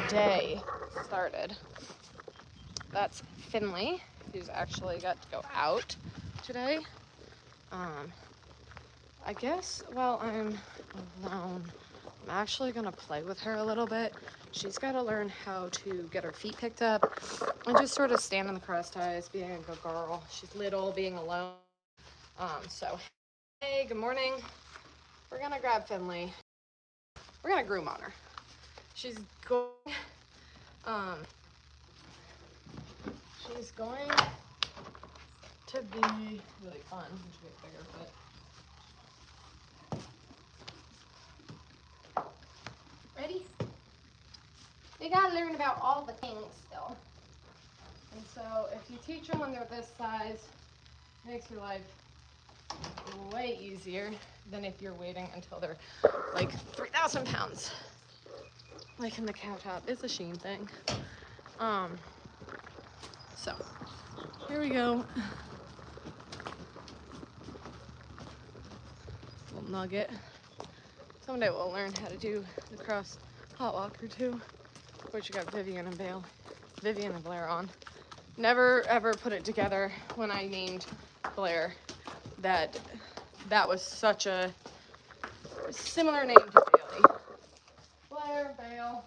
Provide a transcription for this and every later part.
day started. That's Finley, who's actually got to go out today. I guess while I'm alone, I'm actually gonna play with her a little bit. She's got to learn how to get her feet picked up and just sort of stand in the cross ties, being a good girl. She's little, being alone. So, hey, good morning. We're gonna grab Finley. We're gonna groom on her. She's going to be really fun when she gets bigger, but ready? They gotta learn about all the things still. And so if you teach them when they're this size, it makes your life way easier than if you're waiting until they're like 3,000 pounds. Like in the cow top, it's a Sheen thing. So here we go. Little nugget. Someday we'll learn how to do the cross hot walker too. Which you got Vivian and Blair on. Never ever put it together when I named Blair that was such a similar name to Bailey. Blair, Bale.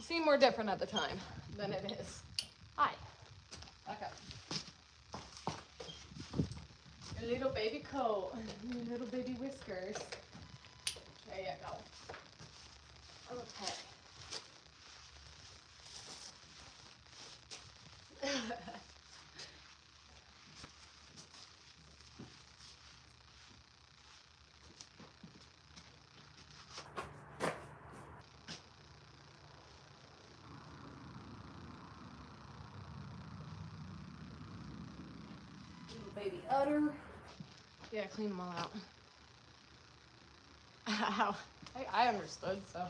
Seemed more different at the time than it is. Hi. Back up. Your little baby coat. Your little baby whiskers. There you go. Okay. Little baby udder. Yeah, clean them all out. I understood, so.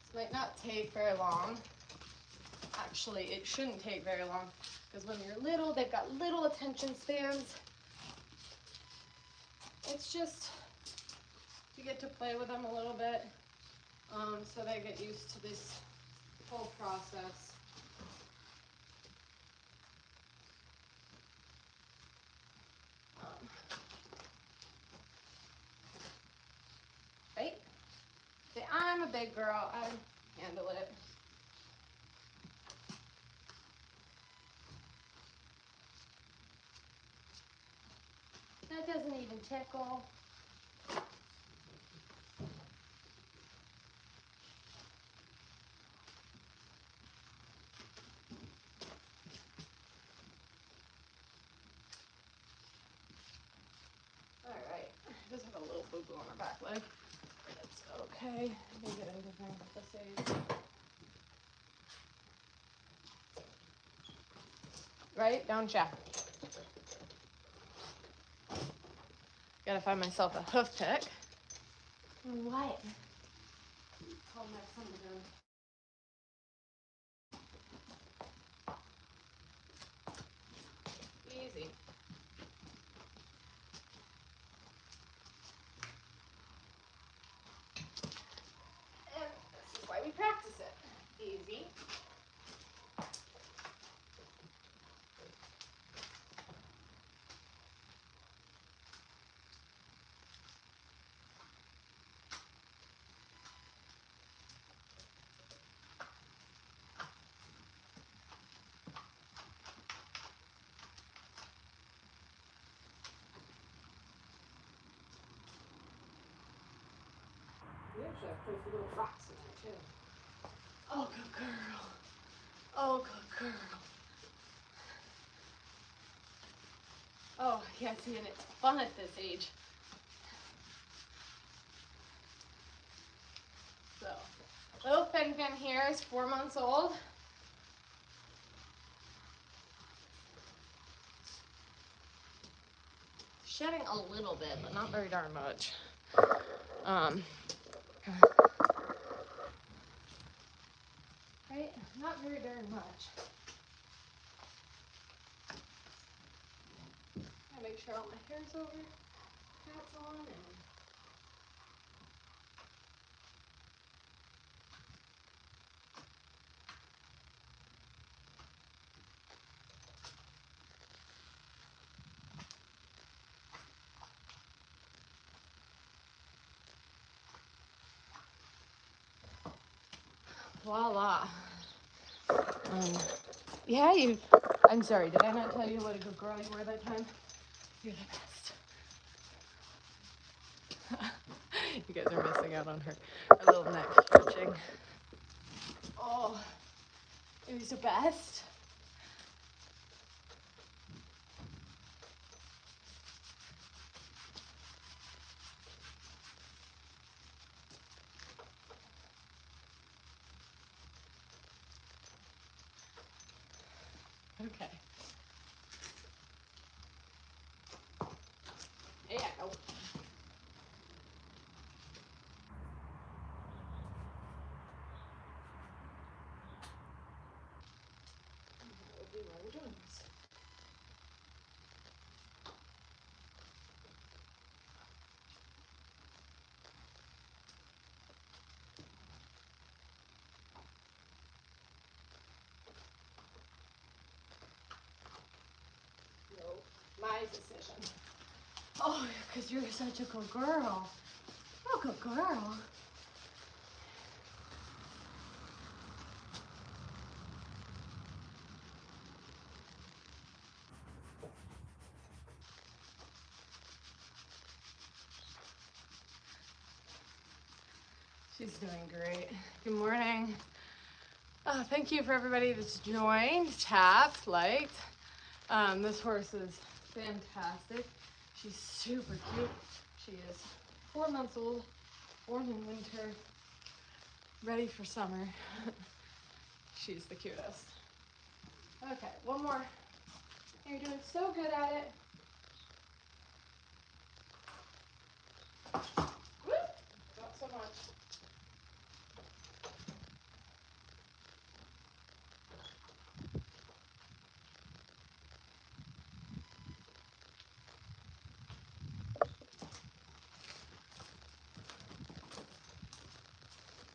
This might not take very long. Actually, it shouldn't take very long because when you're little, they've got little attention spans. It's just to get to play with them a little bit, so they get used to this whole process. Right? See, I'm a big girl. I handle it. That doesn't even tickle. Alright, I just have a little boo-boo on her back leg. That's okay. Maybe get anything at this age. Right? Don't ya? Gotta find myself a hoof pick. What? Call my son again. Easy. And this is why we practice it. Easy. We actually have pretty little rocks in there too. Oh, good girl. Oh, good girl. Oh, yeah, see, and it's fun at this age. So, little Fin here is 4 months old. Shedding a little bit, but not very darn much. Right? Not very darn much. make sure all my hair's over, hats on, and voila. Yeah, I'm sorry, did I not tell you what a good girl you were that time? You're the best. You guys are missing out on her little neck stretching. Oh, it was the best. Okay. Yeah. Oh. My decision. Oh, because you're such a good girl. Oh, good girl. She's doing great. Good morning. Thank you for everybody that's joined, tapped, liked. This horse is fantastic. She's super cute. She is 4 months old, born in winter, ready for summer. She's the cutest. Okay, one more. You're doing so good at it. Woo! Not so much.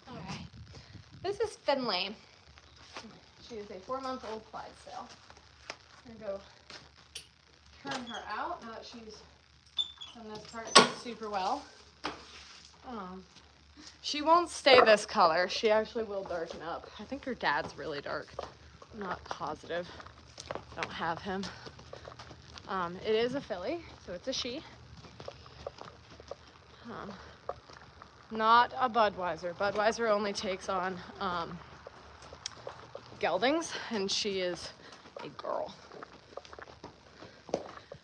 All right. This is Finley. She is a 4-month-old Clydesdale. I'm gonna go turn her out now that she's done this part super well. She won't stay this color. She actually will darken up. I think her dad's really dark. I'm not positive. I don't have him. It is a filly, so it's a she. Not a Budweiser. Budweiser only takes on geldings, and she is a girl.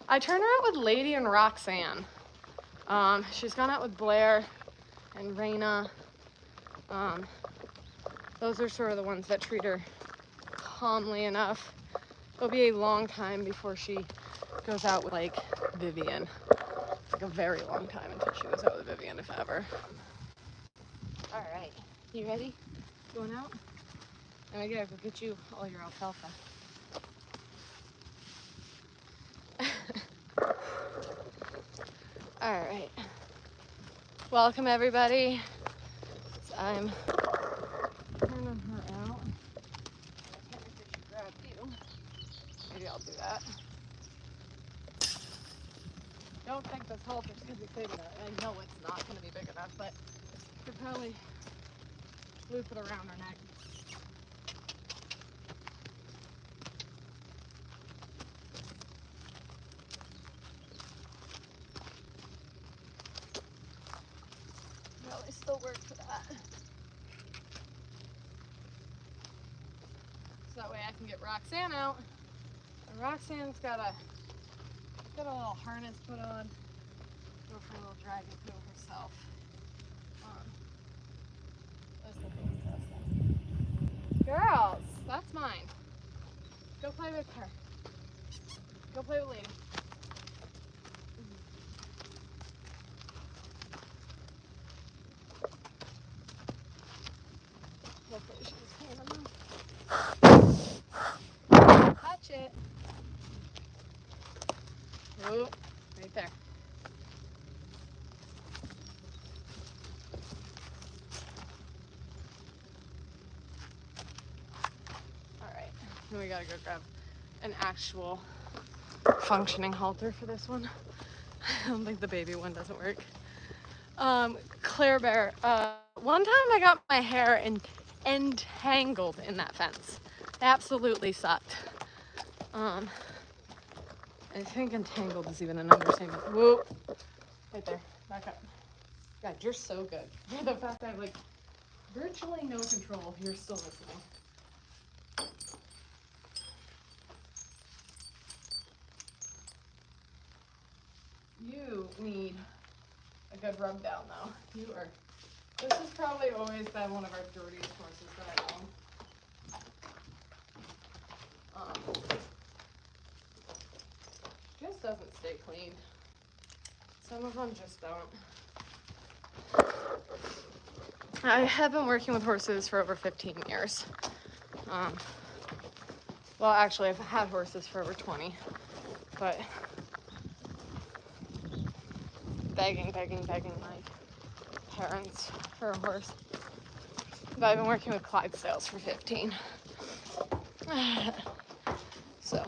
I turned her out with Lady and Roxanne. She's gone out with Blair and Raina. Those are sort of the ones that treat her calmly enough. It'll be a long time before she goes out with like Vivian. Like a very long time until she goes out with Vivian, if ever. All right, you ready? Going out? And I gotta go get you all your alfalfa. All right. Welcome everybody. So I'm turning her out. I technically should grab you. Maybe I'll do that. Don't think this halter's gonna be big enough. I know it's not gonna be big enough, but you could probably loop it around her neck. Probably still work for that. So that way I can get Roxanne out. And Roxanne's got a little harness put on. Go for a little drag and feel herself. That's the biggest test. Girls, that's mine. Go play with her. Go play with Lady. Hopefully she's playing them. Touch it. Ooh. Right there. Alright, now we gotta go grab an actual functioning halter for this one. I don't think the baby one doesn't work. Claire Bear, one time I got my hair entangled in that fence. Absolutely sucked. I think entangled is even an understatement. Whoa, right there, back up. God, you're so good. For the fact that I have like virtually no control, you're still listening. You need a good rub down though. This has probably always been one of our dirtiest horses that I own. Just doesn't stay clean. Some of them just don't. I have been working with horses for over 15 years. Well, actually, I've had horses for over 20, but begging my parents for a horse. But I've been working with Clydesdales for 15. So,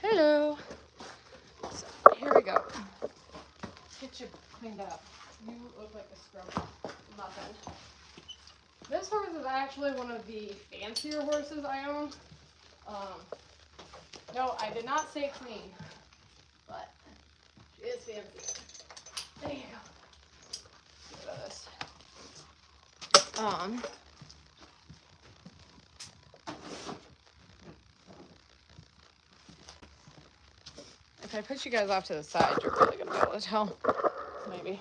hello. So, here we go. Get you cleaned up. You look like a scrub muffin. This horse is actually one of the fancier horses I own. No, I did not say clean, but she is fancy. There you go. Look at this. If I put you guys off to the side, you're really gonna be able to tell. Maybe.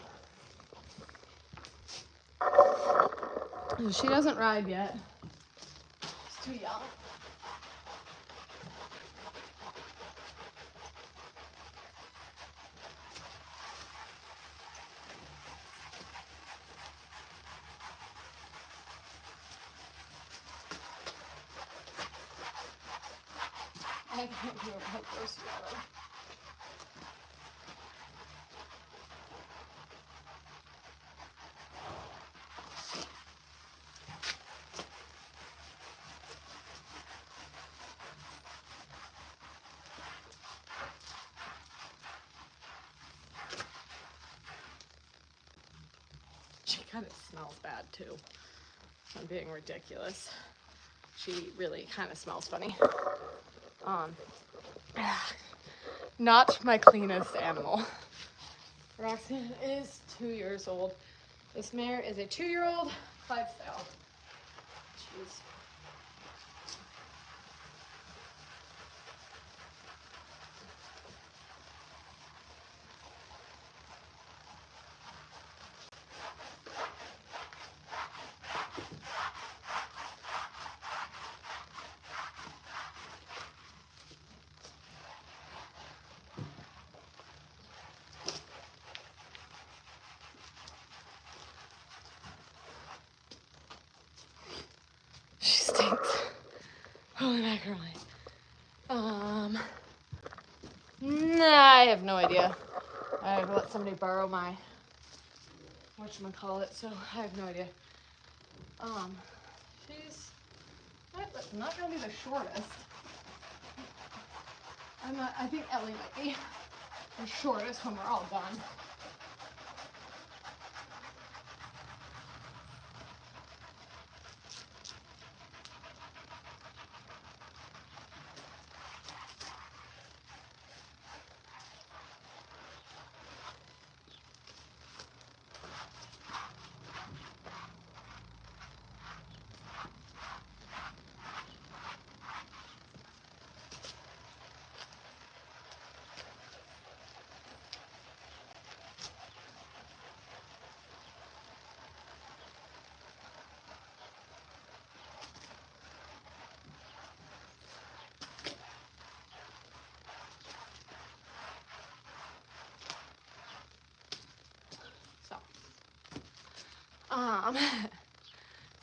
She doesn't ride yet. She's too young. I can't do a horse together. She kind of smells bad too. I'm being ridiculous. She really kind of smells funny. Not my cleanest animal. Roxanne is 2 years old. This mare is a 2-year-old Clydesdale. She's She stinks. Holy macaroni. Nah, I have no idea. I've let somebody borrow my whatchamacallit, so I have no idea. She's not gonna be the shortest. I think Ellie might be the shortest when we're all done.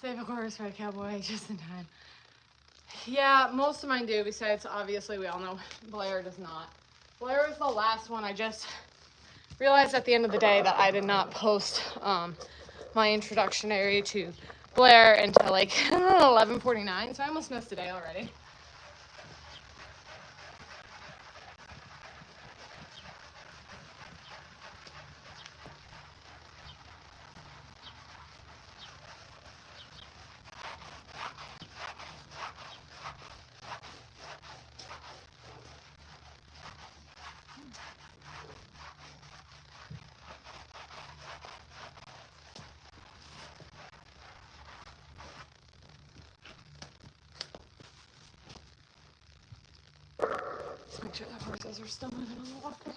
Save a horse for a cowboy just in time. Yeah, most of mine do, besides obviously we all know Blair does not. Blair was the last one. I just realized at the end of the day that I did not post my introductionary to Blair until like 11:49, so I almost missed a day already. Let's make sure that horses are still moving on the walker.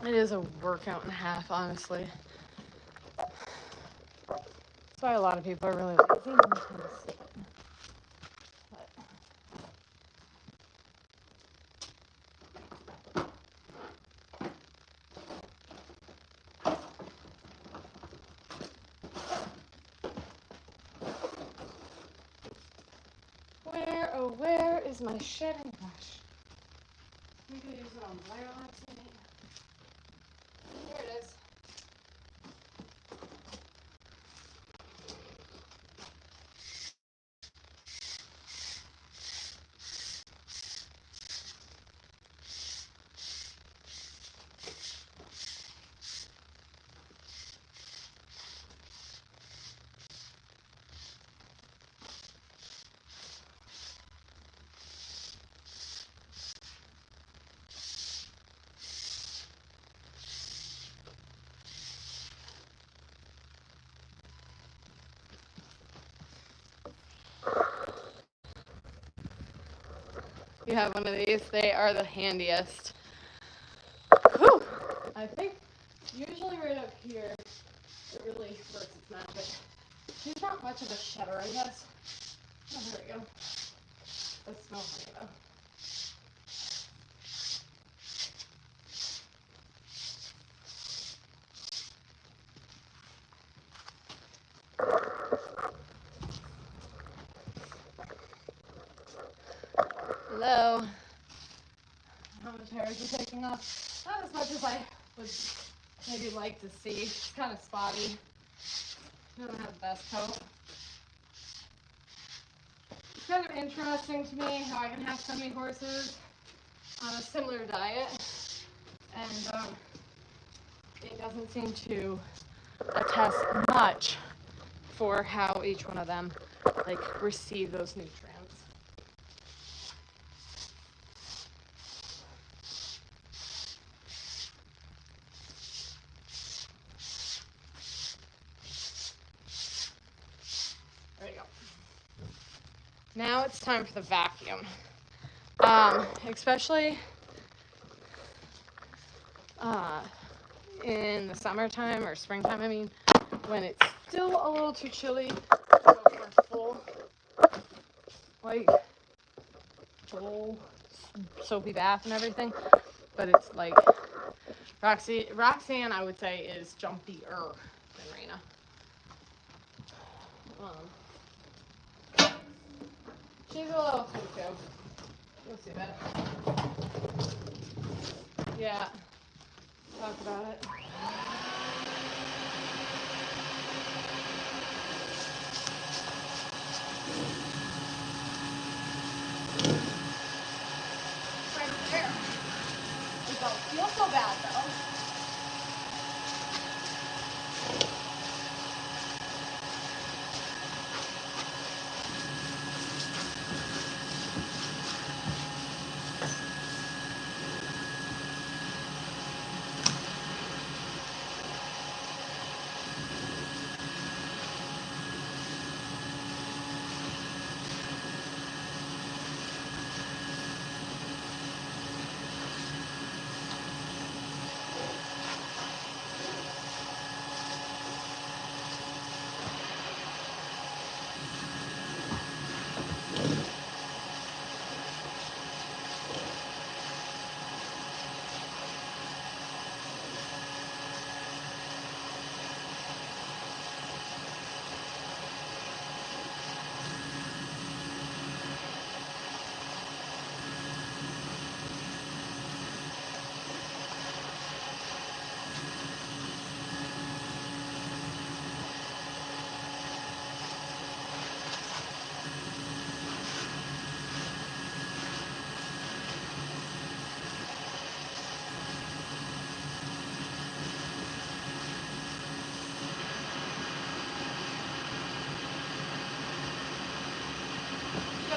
It is a workout and a half, honestly. That's why a lot of people are really lazy and tend to sit. Where is my shedding brush? I'm gonna use it on Blair last night. Here it is. You have one of these, they are the handiest. Whew! I think usually right up here it really works its magic. She's not much of a shedder, I guess. Oh, there we go. That smells funny though. Hello. How much hair is he taking off? Not as much as I would maybe like to see. It's kind of spotty. He doesn't have the best coat. It's kind of interesting to me how I can have so many horses on a similar diet, and it doesn't seem to attest much for how each one of them like receive those nutrients. There you go. Now it's time for the vacuum. Especially in the summertime or springtime, I mean, when it's still a little too chilly to go for a full soapy bath and everything, but it's like Roxanne, I would say, is jumpier than Raina. She's a little cuckoo. You'll see that. Yeah. Talk about it. Right there. You don't feel so bad though.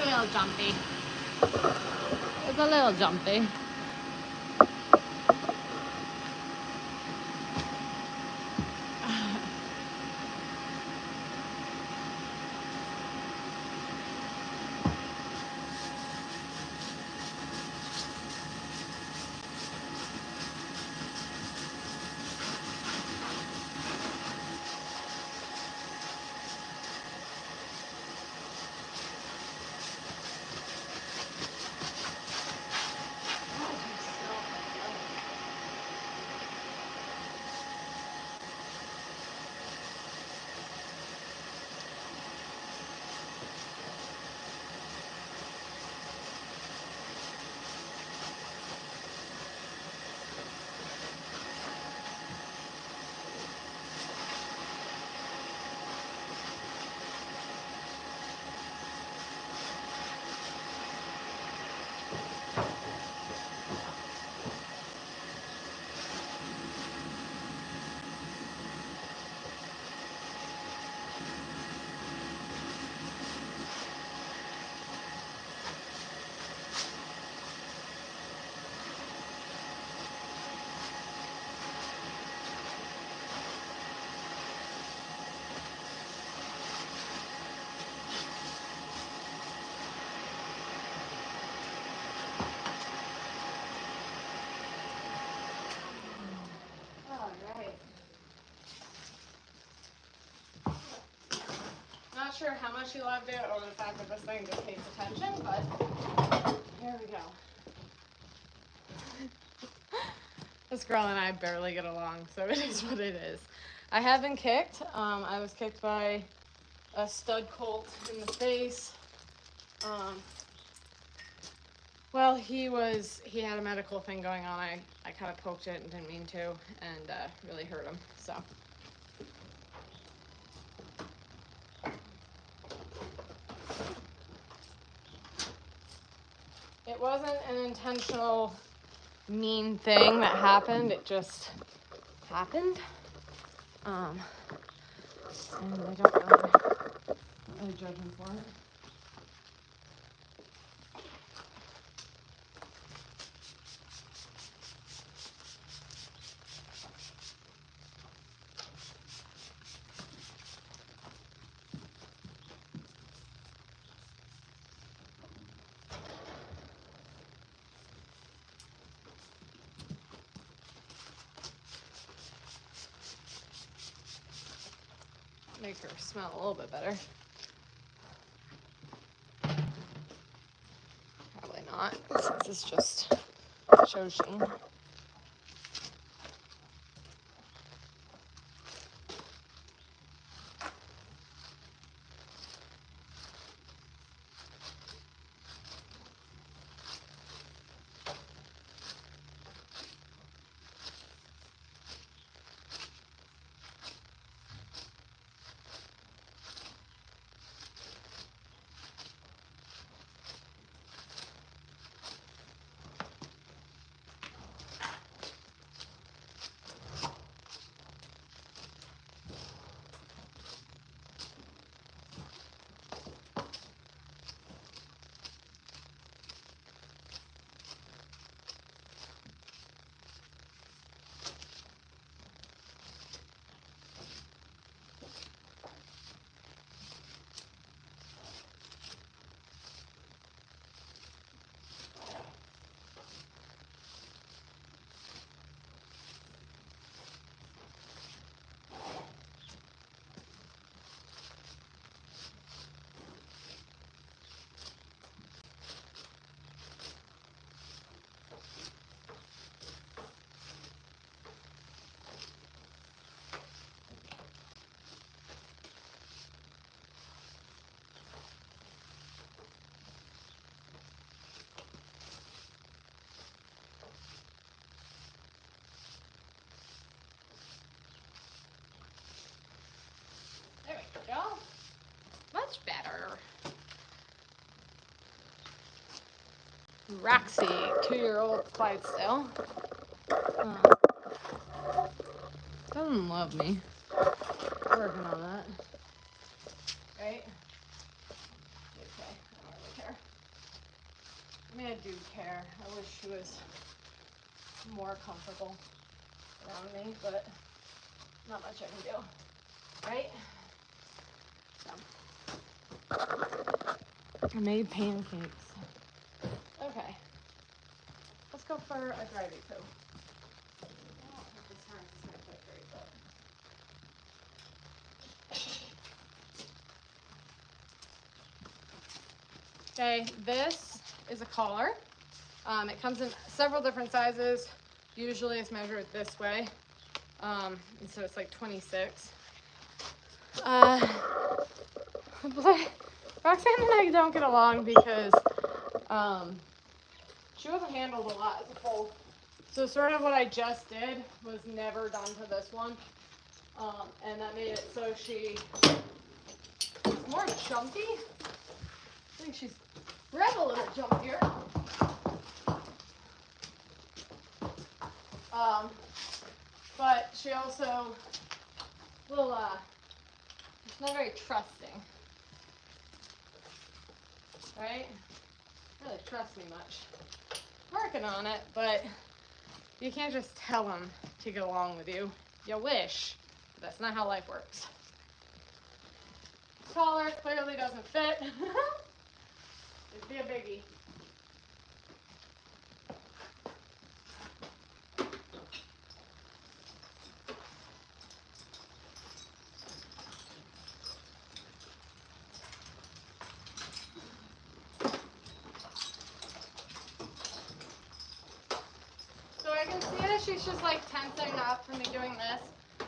little jumpy. It's a little jumpy. Not sure how much you loved it or the fact that this thing just pays attention, but here we go. This girl and I barely get along, so it is what it is. I have been kicked. I was kicked by a stud colt in the face. Well, he had a medical thing going on. I kind of poked it and didn't mean to, and really hurt him, so. It wasn't an intentional mean thing that happened. It just happened. And I don't really judge him for it. Make her smell a little bit better. Probably not, since it's just show sheen. Much better. Roxy, 2-year-old, quiet still. Doesn't love me. Working on that. Right? Okay, I don't really care. do care. I wish she was more comfortable around me, but not much I can do, right? So, I made pancakes. Okay, let's go for a drivey poo. I don't think this harness is gonna fit great, but. Okay, this is a collar. It comes in several different sizes. Usually it's measured this way. And so it's like 26. Roxanne and I don't get along because she wasn't handled a lot as a foal. So sort of what I just did was never done to this one. And that made it so she's more jumpy. I think she's bred a little jumpier. But she also will, she's not very trusting, right? Really trust me much. Working on it, but you can't just tell them to get along with you. You wish, but that's not how life works. Collar clearly doesn't fit. It'd be a biggie. So I can see that she's just like tensing up for me doing this.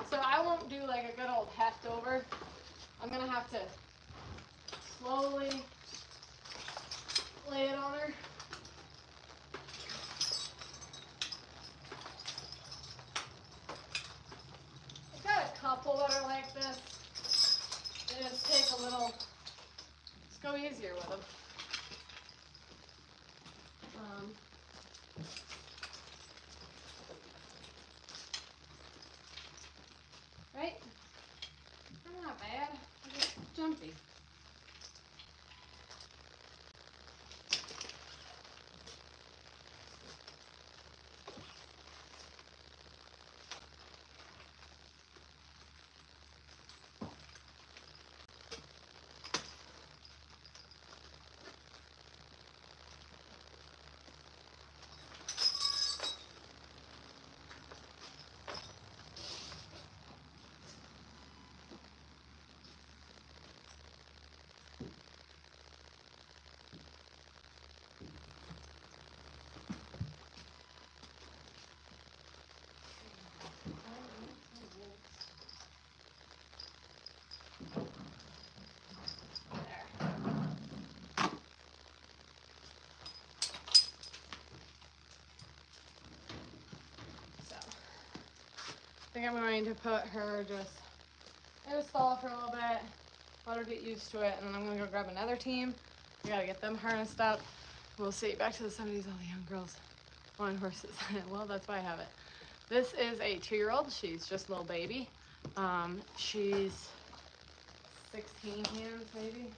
So I won't do like a good old heft over. I'm gonna have to slowly lay it on her. I've got a couple that are like this. They just take a little, just go easier with them. Right? They're not bad. They're just jumpy. I think I'm going to put her just in a stall for a little bit, let her get used to it, and then I'm going to go grab another team. We got to get them harnessed up. We'll see. Back to the 70s, all the young girls on horses. Well, that's why I have it. This is a 2-year-old. She's just a little baby. She's 16 hands, maybe.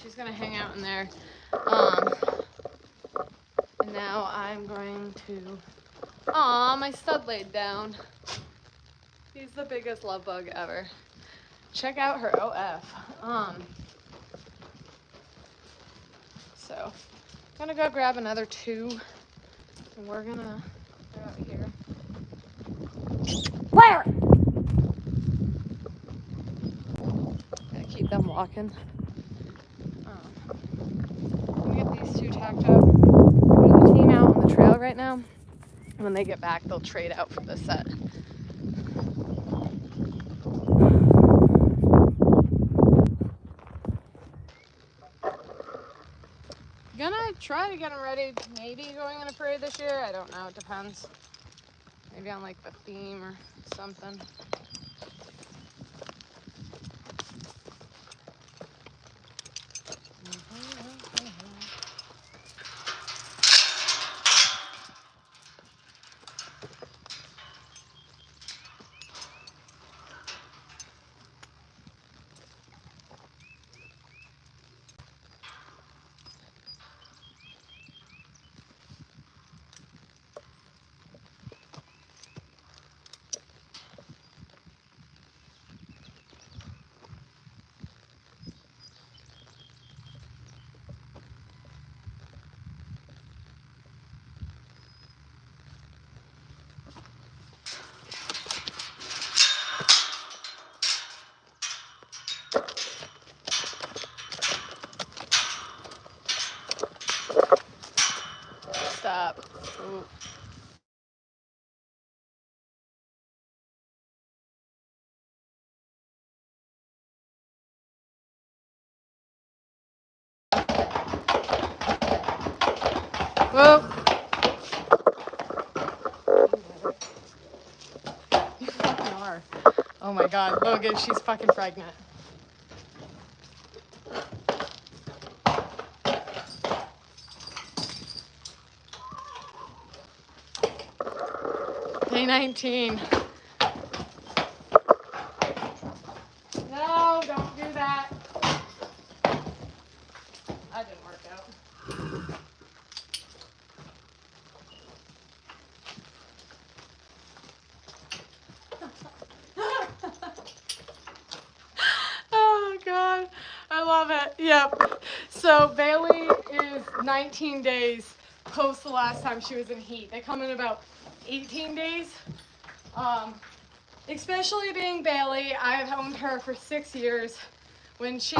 She's gonna hang out in there. And now I'm going to, my stud laid down. He's the biggest love bug ever. Check out her OF. So I'm gonna go grab another 2 and we're gonna go out here. Where? Gotta keep them walking. These 2 tacked up. There's a team out on the trail right now. When they get back, they'll trade out for this set. try to get him ready, maybe going in a parade this year. I don't know, it depends. Maybe on like the theme or something. Stop. Ooh. Whoa. You fucking are. Oh my god, Logan, she's fucking pregnant. Day 19. No, don't do that. That didn't work out. Oh god, I love it. Yep. So Bailey is 19 days post the last time she was in heat. They come in about 18 days. Especially being Bailey, I've owned her for 6 years. When she's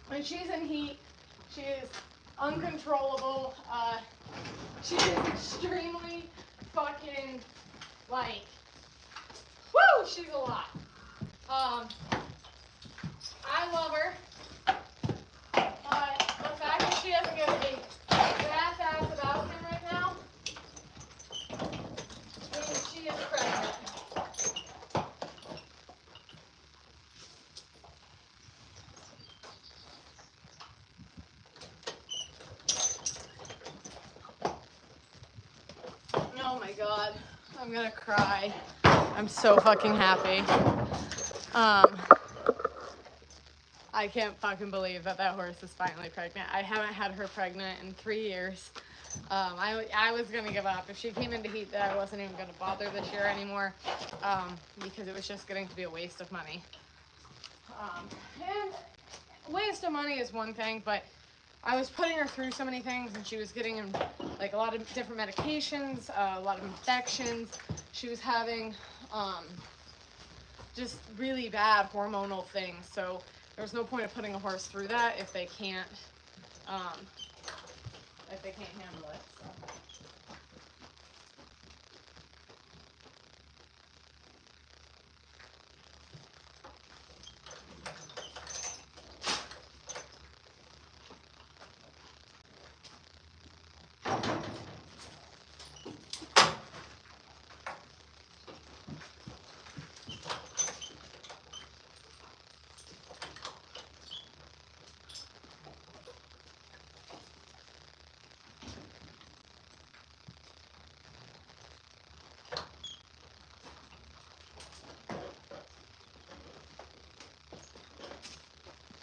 in heat, she is uncontrollable. She is extremely fucking like, woo, she's a lot. I love her, but the fact that she doesn't give a rat's ass about him right now means she is pregnant. Oh my god, I'm gonna cry. I'm so fucking happy. I can't fucking believe that horse is finally pregnant. I haven't had her pregnant in 3 years. I was gonna give up. If she came into heat, that I wasn't even gonna bother this year anymore, because it was just getting to be a waste of money. And waste of money is one thing, but I was putting her through so many things, and she was getting like a lot of different medications, a lot of infections. She was having just really bad hormonal things. So there's no point of putting a horse through that if they can't handle it. So.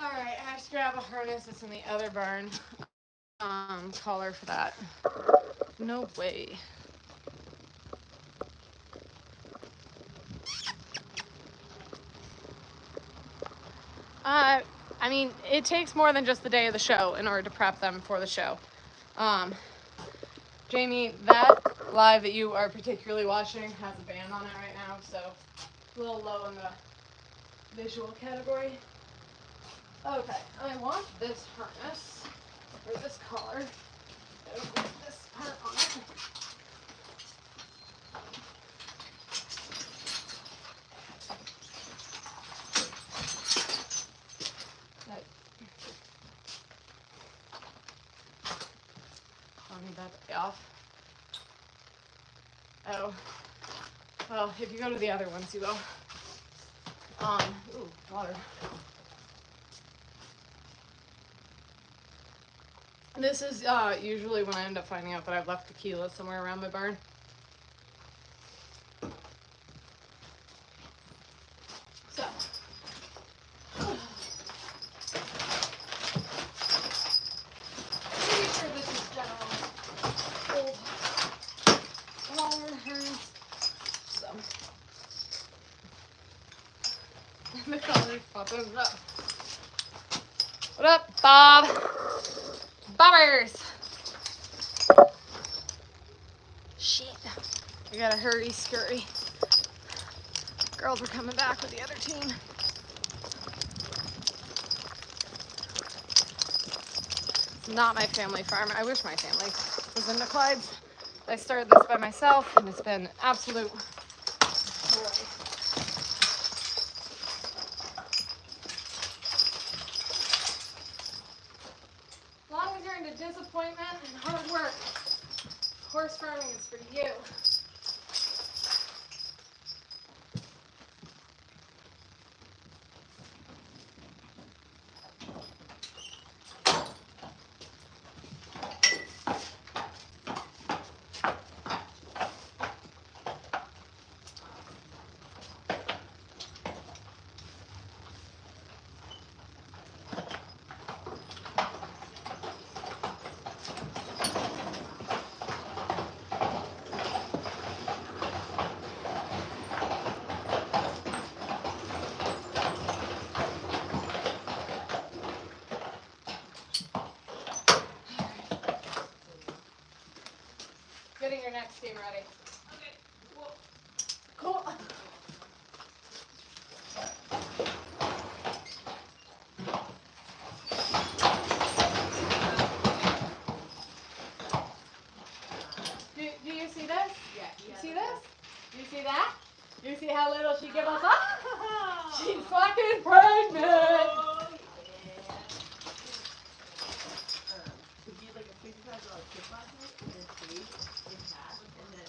Alright, I have to grab a harness that's in the other barn. Collar for that. No way. I mean, it takes more than just the day of the show in order to prep them for the show. Jamie, that live that you are particularly watching has a band on it right now, so it's a little low in the visual category. Okay, I want this harness, or this collar. This part on it. off. Oh. Well, if you go to the other ones, you will. Ooh, water. This is usually when I end up finding out that I've left tequila somewhere around my barn. So. Pretty sure this is general old water hers. So. The color's popping up. What up, Bob? Bobbers! Shit. I gotta hurry, scurry. Girls are coming back with the other team. It's not my family farm. I wish my family was in the Clydes. I started this by myself, and it's been absolute joy. As long as you're into disappointment and hard work, horse farming is for you. Getting your next team ready. Okay, cool. Cool. Do you see this? Yeah. You see this? Do you see that? Do you see how little she gives us up? She's fucking pregnant! He had like a $55 tip last night, and then paid in cash, and then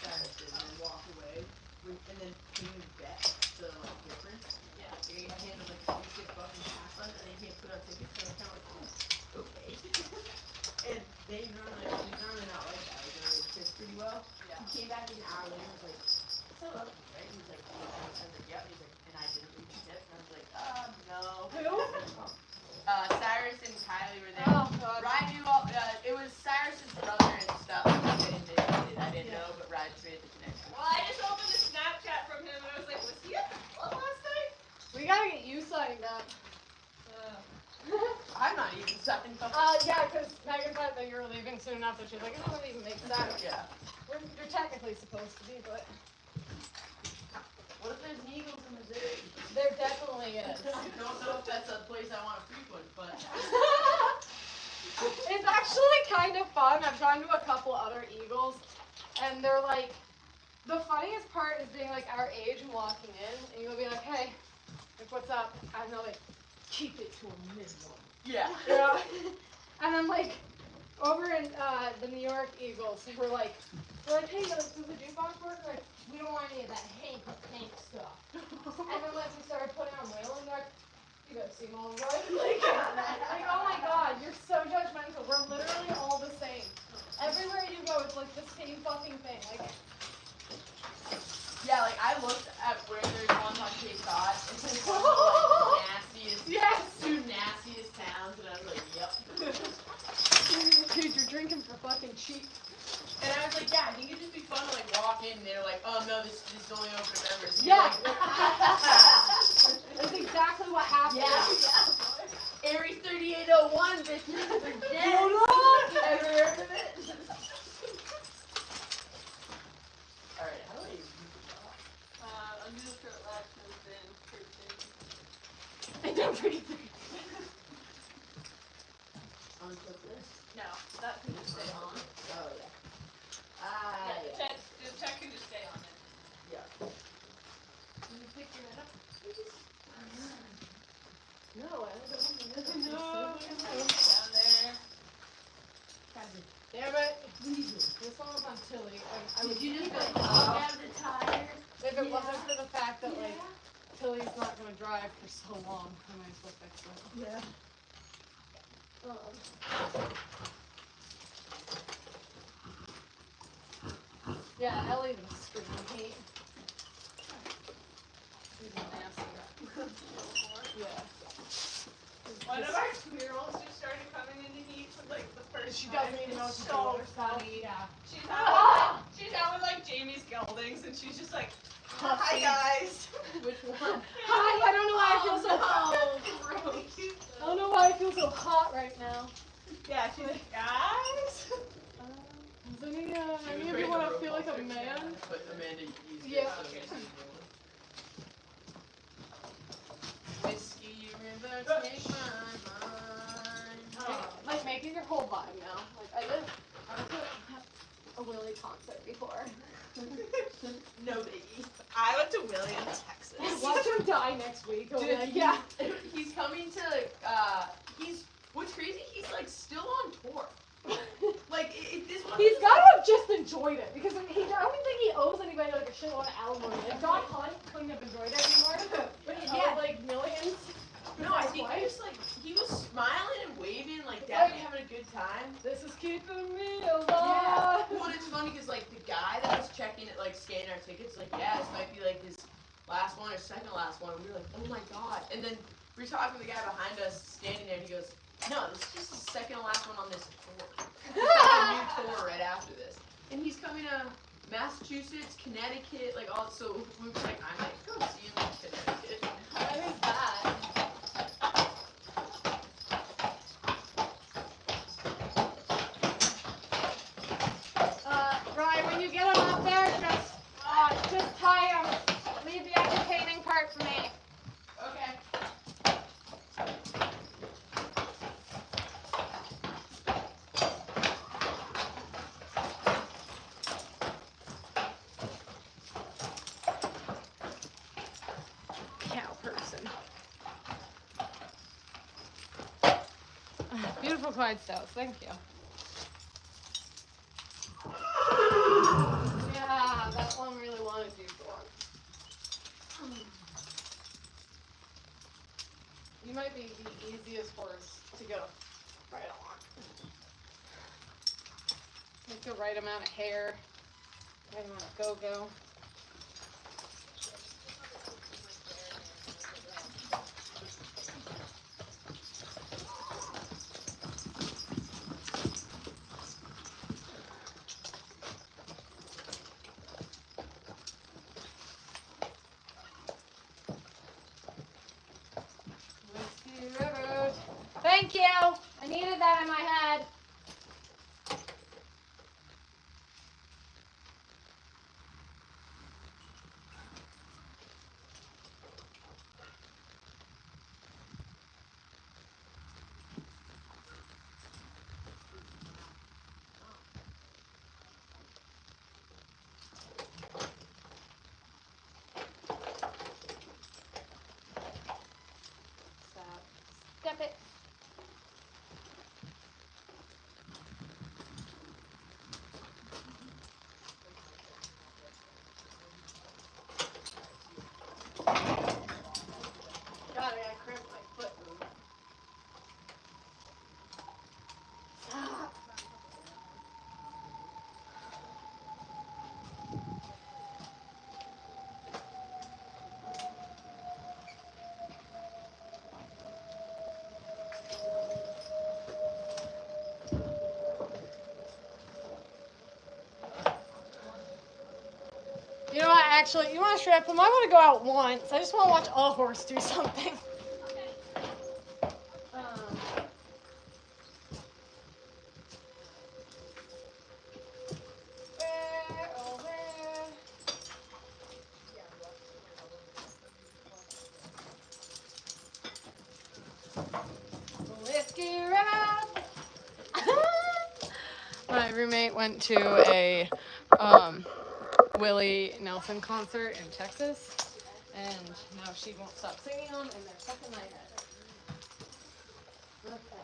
started and then walked away, and then came back to like difference. Yeah. He handed like $26 in cash left, and then he can't put on tickets, so I kind of like, okay. And they normally not like that. Like, they normally tips pretty well. Yeah. He came back an hour later and was like, so up, right? He was like, I was like, yep. He's like, and I didn't reach the tip, and I was like, no. Who? Cyrus and Kylie were there. Oh, God. Ryan knew all, it was Cyrus's brother and stuff. I didn't know, but Ryan made the connection. Well, I just opened a Snapchat from him and I was like, was he at the club last night? We gotta get you signed up. I'm not even signed up. Yeah, because Megan said that you were leaving soon enough that she's like, it doesn't even make sense. Yeah. You're technically supposed to be, but What if there's Eagles in Missouri? there definitely is. I don't know if that's a place I want to frequent, but. It's actually kind of fun. I've gone to a couple other Eagles, and they're like, the funniest part is being like our age and walking in, and you'll be like, hey, like, what's up? And they're like, keep it to a minimum. Yeah. You know? And then like, over in the New York Eagles, we're like, hey, does the jukebox work? Like, we don't want any of that Hank stuff. And then once we started putting on Wailing, they're like, you guys seem all right. Like, oh my God, you're so judgmental. We're literally all the same. Everywhere you go, it's like the same fucking thing. Like, Yeah, like I looked at where there's one on Cape Cod, and it's one of the like, nastiest, yes, two nastiest towns, and I was like, yep. dude, you're drinking for fucking cheap. And I was like, yeah, I think it'd just be fun to like walk in and they're like, oh no, this is only open to members. And you're Yeah. like, That's exactly what happened. yeah. Area 3801, bitches, we're dead. Ever heard of it? Alright, how do I use I'm gonna throw lactose in protein. And don't forget the unclip this? No, that can just stay on. Oh yeah. Yeah, the check can just stay on it. Yeah. Can you pick it up? No, I don't know. No, down there. Damn it. This one was on Tilly. I Did would you just keep it like up out the tires? if it wasn't for the fact that like Tilly's not gonna drive for so long. I might as well fix it. Yeah. Yeah, Ellie was screaming heat. She's nasty. Yeah. One of our 2-year-olds just started coming into heat for like the first She time. doesn't even know what to do So with herself. funny. Yeah. She's out with like Jamie's geldings and she's just like, Huffy. hi guys. Which one? Hi, I don't know why I feel so hot. Gross. I don't know why I feel so hot right now. Yeah, she's like, guys. Does any of you want to feel like a man? But Amanda, you Yeah. Whiskey river, take my mind. Like making your whole vibe now. Like I went to a Willie concert before. No biggie. I went to Willie in Texas. Watch him die next week. I'll be Dude, like, yeah. He's coming to, what's crazy, he's like still on tour. Like, this one. He's got to have just enjoyed it because I don't think he owes anybody like a shitload of alimony. Like Don Hunt couldn't have enjoyed it anymore, but he owed like millions. No, I think he was smiling and waving, like, definitely having a good time. This is keeping me Yeah. alive. Well, it's funny because, like, the guy that was checking it, like, scanning our tickets, like, yeah, this might be, like, his last one or second last one. And we were like, oh my god. And then we were talking to the guy behind us, standing there, and he goes, no, this is just the second and last one on this tour. He's got a new tour right after this. And he's coming to Massachusetts, Connecticut, like, all, so we were like, I might go see him in Connecticut. What is that? Ryan, when you get him up there, just tie him. Leave the entertaining part for me. Okay. Cow person. Beautiful Clydesdales, thank you. Yeah, that one really wanted you for. You might be the easiest horse to get a right on. Make the right amount of hair, right amount of go-go. Whiskey River. Thank you. I needed that in my head. Step it. God, I cramped my foot. Stop. You know what, actually, you want to strip him? I want to go out once. I just want to watch a horse do something. Where, oh, where? Whiskey River. My roommate went to a Willie Nelson concert in Texas, and now she won't stop singing them, and they're stuck in my head. Okay.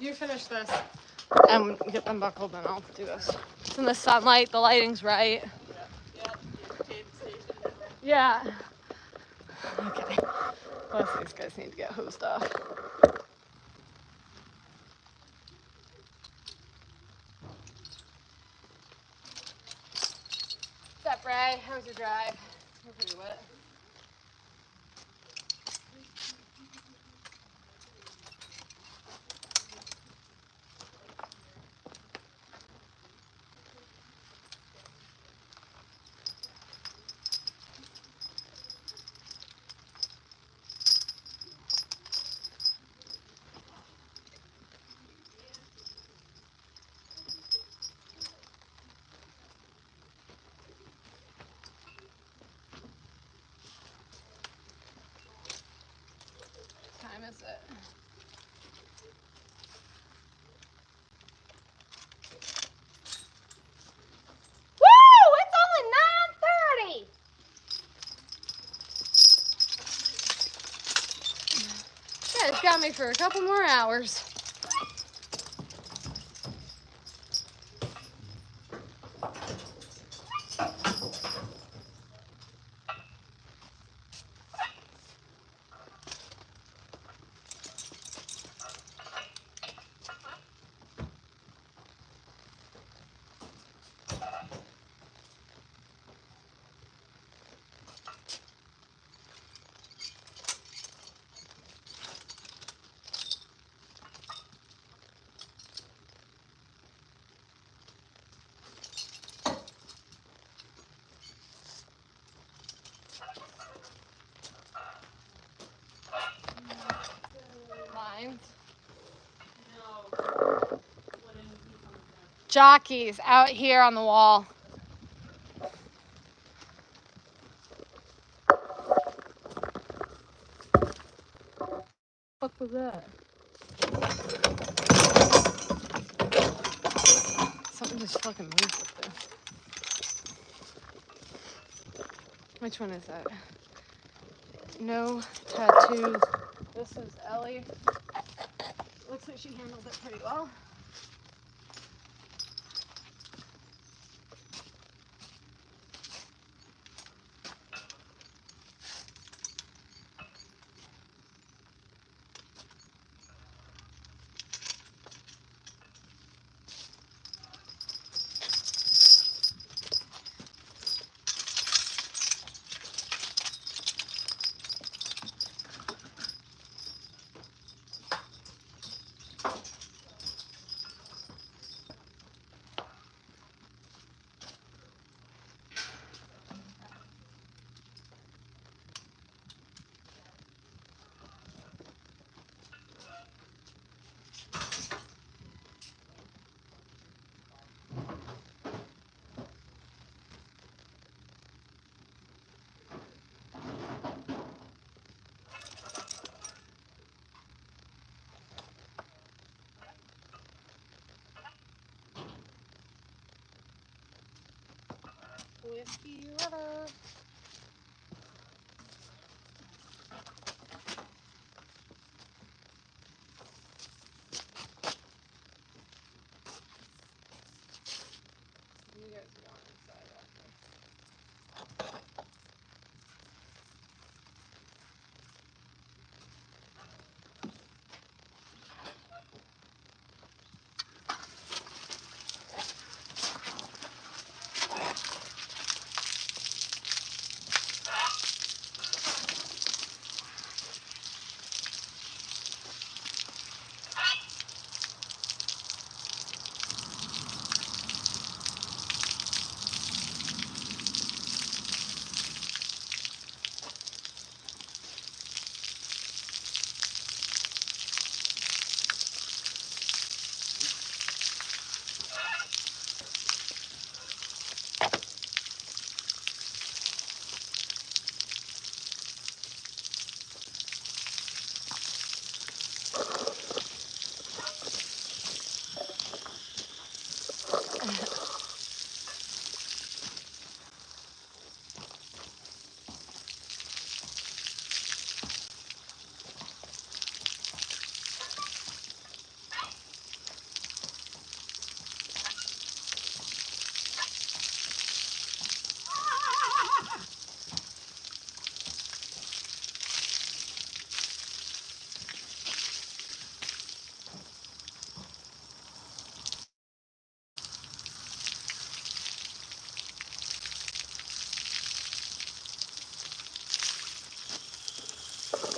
You finish this and get them buckled, and I'll do this. It's in the sunlight. The lighting's right. Yeah. Okay. Both these guys need to get hosed off. What's up, Ray? How was your drive? You're pretty wet. What time is it? Woo! It's only 9:30. Yeah, it's got me for a couple more hours. Lines. Jockeys out here on the wall. What was that? Something just fucking moved up there. Which one is that? No tattoos. This is Ellie. Looks like she handled it pretty well. Whiskey River. You guys are going inside after.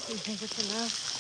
You think it's enough?